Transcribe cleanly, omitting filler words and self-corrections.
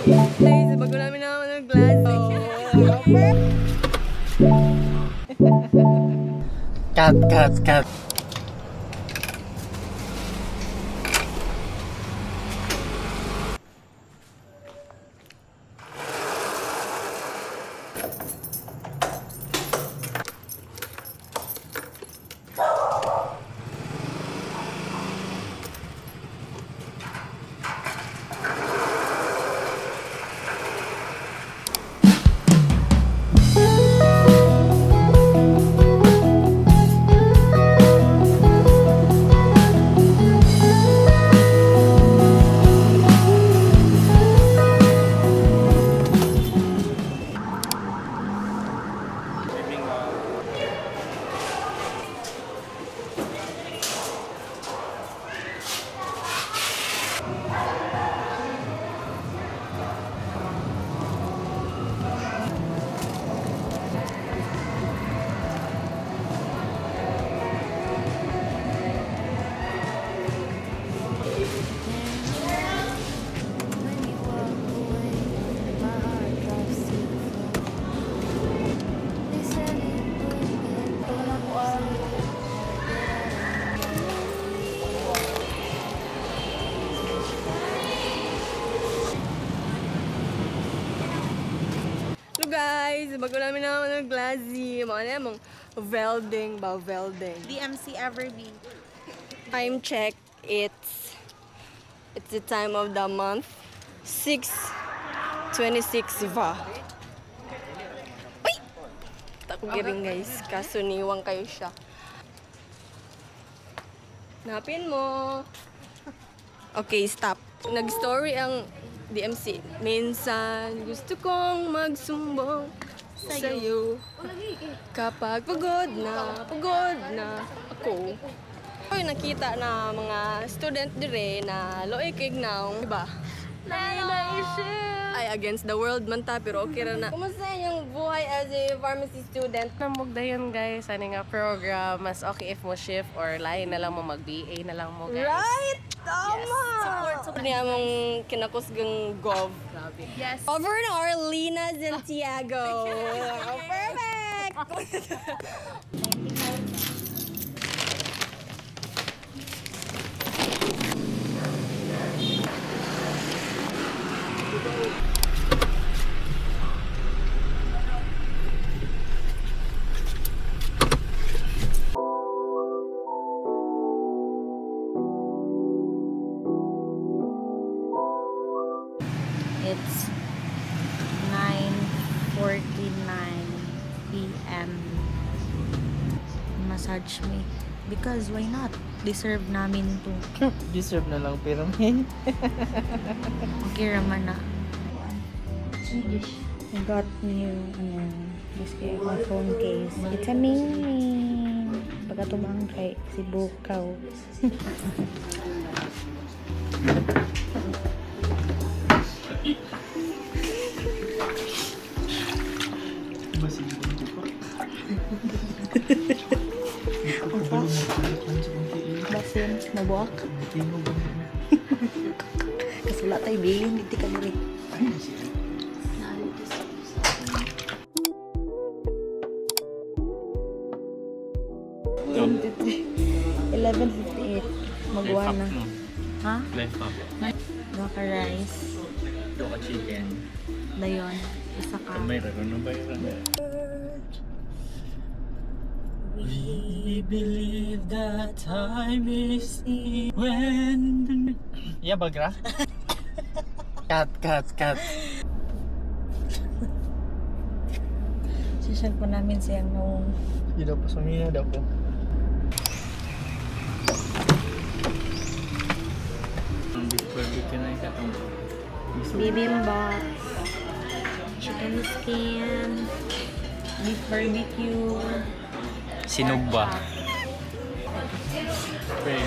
Guys, bago namin naman ng glass. Cut. Guys, bago namin naman ng glassy. Mga namang velding ba? Velding. DMC Everbee. Time check. It's the time of the month. 6:26 va. Uy! Tako giring guys. Kaso niwang kayo siya. Napin mo. Okay, stop. Nag-story ang DMC. Minsan gusto kong magsumbong sa'yo kapag pagod na ako. Ay, nakita na mga student dire na loikig na, diba? Ay, against the world man ta, pero okay ra na. Kumusta yung buhay as a pharmacy student? Namugdayon guys, ano nga program, mas okay if mo shift or lain na lang mo mag-BA na lang mo guys. Right? Tama! Support niya mong kinakusgang gov. Yes. Over na Arlena Santiago. Perfect! It's 9:49 p.m. Massage me. Because why not? Deserve namin to. Deserve na lang pero may. Okay raman na. I got new this phone case. It's amazing. Pagkatubang kay si Bukaw. Basin, nabuak. Kasi wala tayo bilhin, hindi ka diri. 11:58. Magwa na. Ha? Life up. Baka rice. Doka chicken. Dayon. Isa ka. Mayroon ba yun? We believe that time is near when... Yeah, bagra? Cut. Sisyan po namin siyang noong... Hindi daw po sumina daw po. Ang beef barbecue na ikatong Bibimbap. Chicken skin. Beef barbecue. sinugba. Okay.